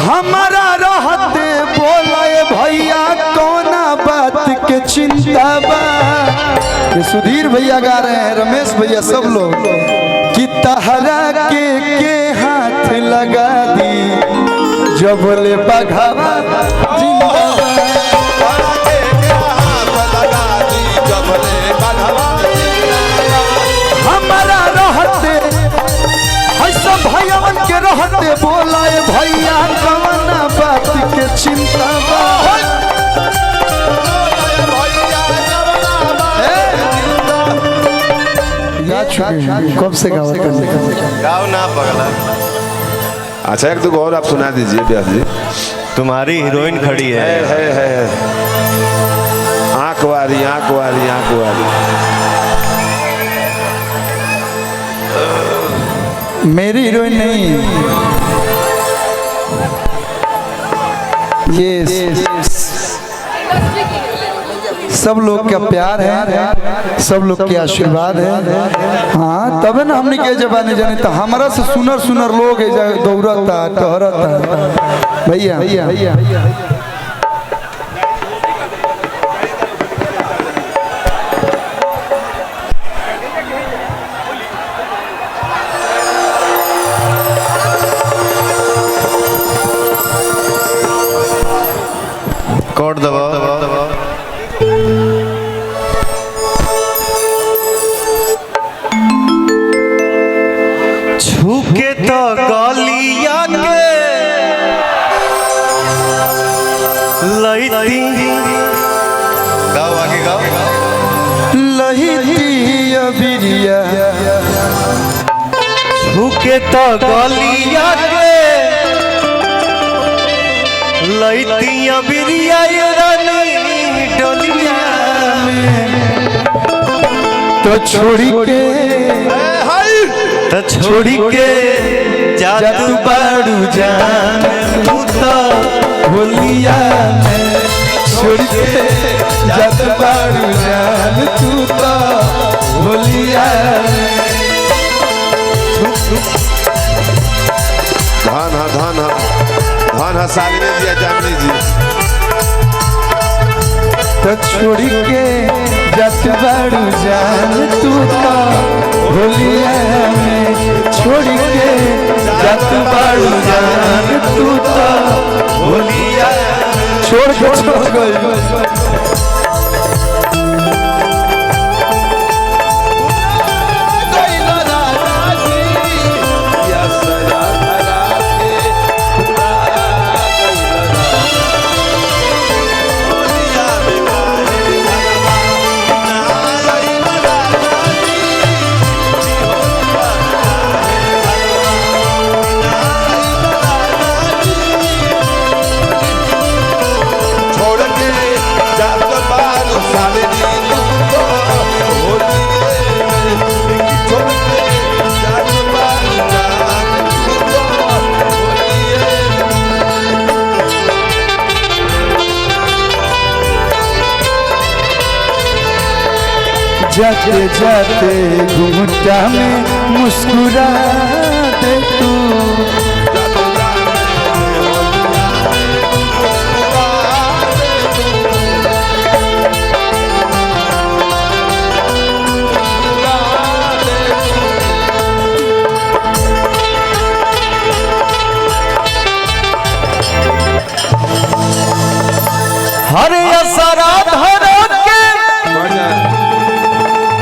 हमारा रहते बोलाए भैया कोना बात के चिंता बा। ये सुधीर भैया गा रहे हैं, रमेश भैया, सब लोग कि तहरा के हाथ लगा दी जब ले बघावा हमारा रहते ऐसा भैया के रहते बोलाए भैया कवना बात के चिंता बा। कब से गाओ ना पगला। अच्छा एक दो और आप सुना दीजिए व्यास जी। तुम्हारी हीरोइन खड़ी है। आंख वाली आंख वाली आंख वाली। मेरी हीरोइन नहीं, ये सब लोग का प्यार है, सब लोग के आशीर्वाद है। हाँ तब ना हमने के जबाने जाने तो हमारा से सुनर सुनर लोग है दौड़ता टहरता भैया। कोड दबाओ। छूके तो गलिया के लईती गाओ आगे गाओ। लही अबिरिया छूके तो गलिया के लईती अबिरिया रानी डोलिया में तो छोड़ी के जादू बाड़ू जान तू तो होलिया में छोड़ के जादू बाड़ू जान तू तो होलिया में। धान साली ने दिया जामनी जी। तो छोड़ के जादू बाड़ू जान तू तो होलिया में छोड़ के जादू बाड़ू जान तू तो होलिया छोड़ गई। जाते जाते घुंघटा में मुस्कुरा दे तू। हरे असरा धरो के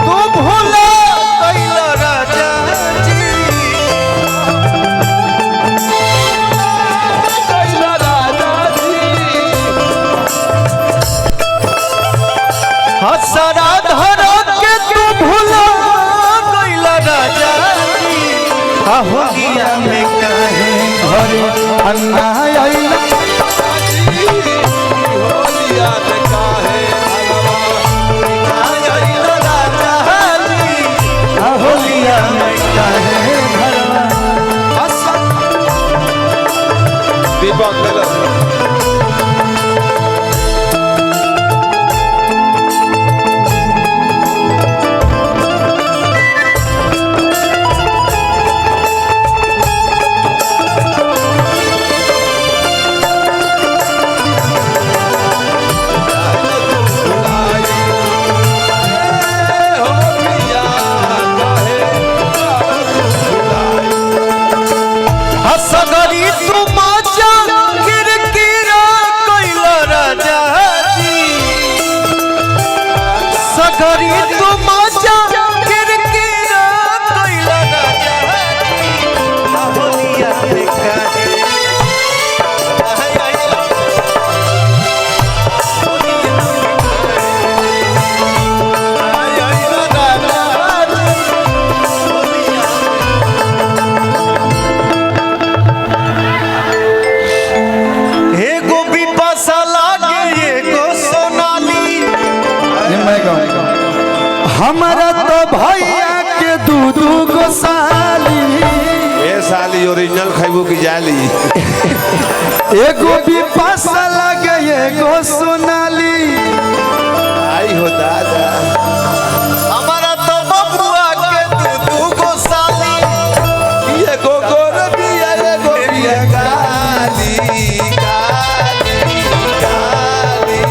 तू भूला कैला राजा जी। असरा धरो के तू भूला कैला राजा जी। होलिया में काहे घरे अन्ना आइला होलिया में काहे दीपक हमारा तो भैया के दू गो साली, ए साली ओरिजिनल खैबू की जाली। एगो भी पासा लगे एगो सोनाली। आई हो दादा हमारा तो बबुआ के दू गो साली, ये गोगोर बिया रे गोबिया गाली गाली गाली।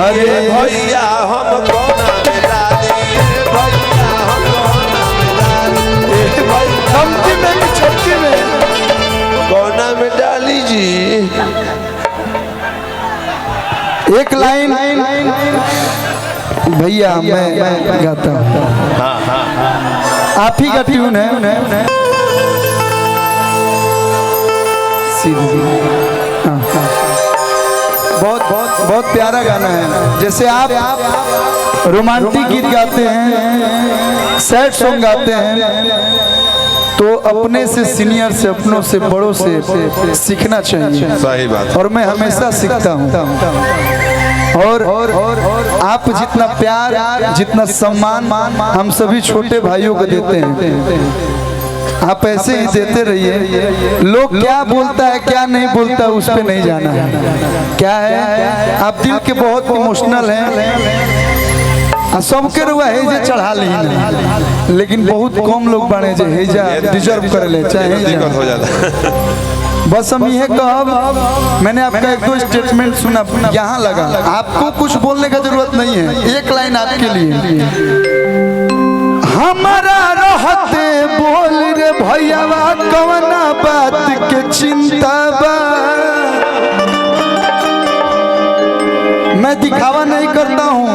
अरे भैया हम कोना में डाली, भैया हम कोना में डाली, चमकी में कि छटकी में? कोना में डाली जी। एक लाइन भैया मैं गाता हूँ, आप ही का ट्यून है। हाँ, हाँ। बहुत बहुत बहुत प्यारा गाना है। जैसे आप रोमांटिक गीत गाते हैं, सैड सॉन्ग गाते हैं, तो अपने से सीनियर से, अपनों से, बड़ों से सीखना चाहिए। सही बात। और मैं हमेशा सीखता हूँ। और आप जितना प्यार, जितना सम्मान हम सभी छोटे भाइयों को देते हैं, आप ऐसे ही देते रहिए। लोग क्या बोलता है क्या नहीं बोलता उस पे नहीं जाना है। क्या है, आप दिल के बहुत इमोशनल हैं, सबके रुआ हेजे चढ़ा ली, लेकिन बहुत कम लोग बने जो हेजा डिजर्व कर ले, चाहे दिक्कत हो जाता। बस हम यह कहब, मैंने आपका एक दो स्टेटमेंट सुना, यहाँ लगा। आपको कुछ बोलने का जरूरत नहीं है, एक लाइन आपके लिए। हमारा रहते बोल रे भैयावा कवना बात के चिंता बा। मैं दिखावा नहीं करता हूँ,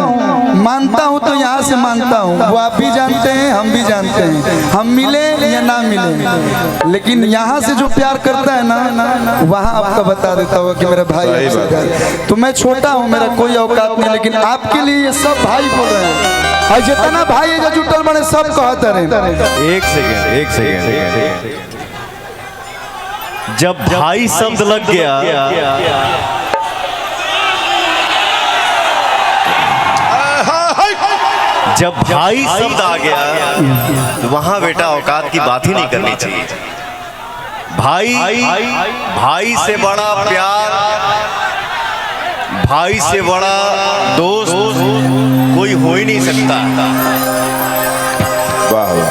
मानता हूँ तो यहाँ से मानता हूँ। वो आप भी जानते हैं, हम भी जानते हैं, हम मिले या ना मिले, लेकिन यहाँ से जो प्यार करता है ना, वहाँ आपका बता देता होगा कि मेरा भाई है। तो मैं छोटा हूँ, मेरा कोई औकात नहीं, लेकिन आपके लिए ये सब भाई बोल रहे हैं। और जितना भाई है जो जुटल बने सब कहते रहे। एक सेकेंड। जब भाई शब्द लग गया, जब भाई शब्द आ गया, तो वहां बेटा औकात की बात ही नहीं करनी चाहिए। भाई से बड़ा प्यार, भाई से बड़ा दोस्त कोई हो ही नहीं सकता। वाह वाह।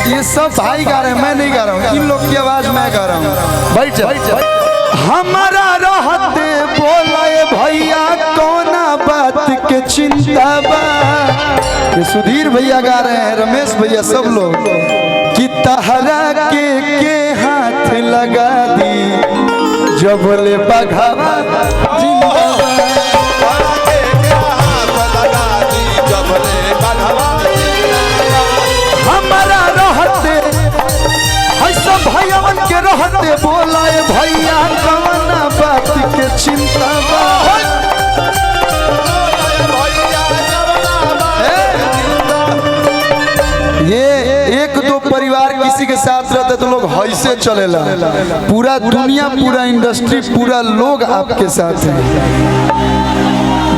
ये सब भाई गा रहे हैं, मैं नहीं गा रहा हूँ। इन लोग की आवाज मैं गा रहा हूँ। बैठ। हमारा रहते बोलाए भैया कोना बात के चिंता बा। ये सुधीर भैया गा रहे हैं, रमेश भैया, सब लोग, कि तहरा के हाथ लगा दी जब ले बघावा जिंदाबाद। हमारा रहते ऐसा भैयावन के रहते बोलाए भैया कवना बात के चिंता बा। ये एक दो परिवार किसी के साथ रहते तो लोग ऐसे चलेला, पूरा दुनिया, पूरा इंडस्ट्री, पूरा लोग आपके साथ है।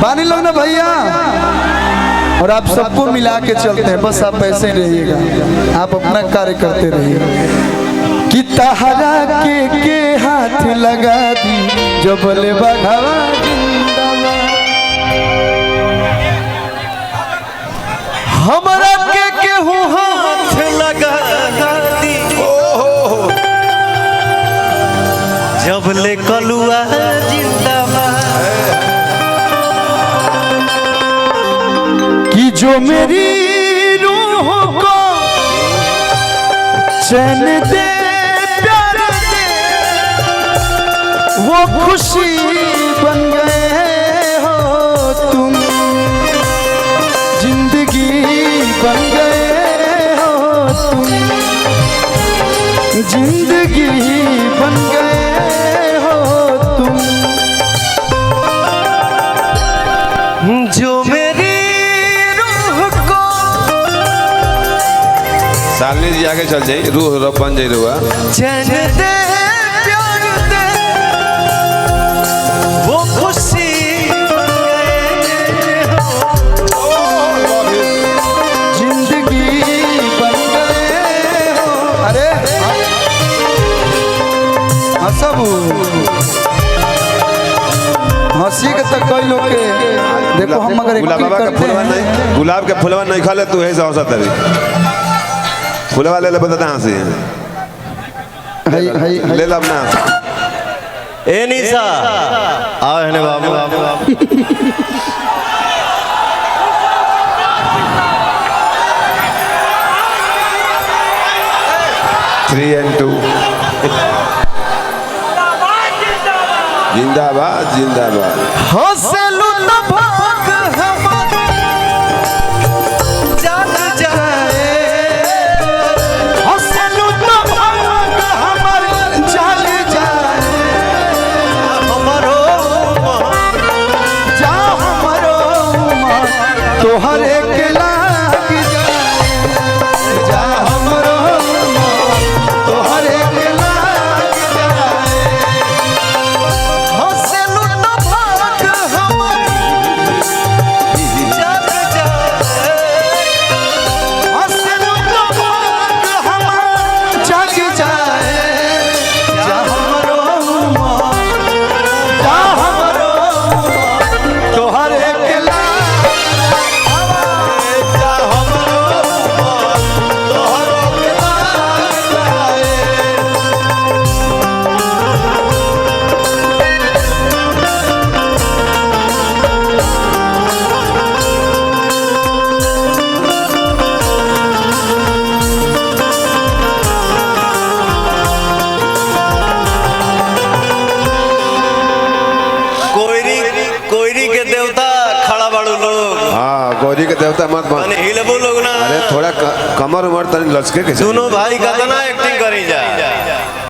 बानी लोग ना भैया, और आप सबको मिला के चलते हैं। बस आप ऐसे ही रहिएगा, आप अपना कार्य करते रहिए। कि तहरा के हाथ लगा दी जब ले बघावा जिंदाबाद। हमारा के हो हाथ लगा दी जब ले कलुआ जिंदाबाद। कि जो मेरी रूह को चैन दे, प्यार दे, वो खुशी बन गए हो तुम, जिंदगी बन गए हो तुम, जिंदगी बन गए हो तुम। जो मेरी सालनी जी आगे चल जाई, रूह रब बन जाई रुआ। चैन दे, प्यार दे, वो खुशी बन गए हो। हंसी के तक कई लोग के देखो हम अगर गुलाब एक्टिंग बाबा का करते फुलवा हैं नहीं, गुलाब के फुलवा नहीं खा ले तू है औसत तरी फुलवा ले बता हंसी ले ला अपना ए निशा आओ है बाबू 3 and 2 जिंदाबाद जिंदाबाद हंसलू तो भाग हमर जाग जाए हंसलू तो भाग हमर जाग जाए हमरो जा हमरो तोहरे के लाग जाए जा हमरो तोहरे के लाग जाए हंसलू तो भाग हमर जाग जाए हंसलू तो भाग हमर जाग जाए जा हमरो जा हमरो तोहरे के लाग जा हमरो तोहरे के लाग जाए कोयरी कोयरी के देवता खड़ा बाड़ू लोग हाँ गौरी के देवता मत मान माने हिलबो लोग ना अरे थोड़ा कमर उमर तनी लचके के दोनों भाई का ना एक्टिंग करी जा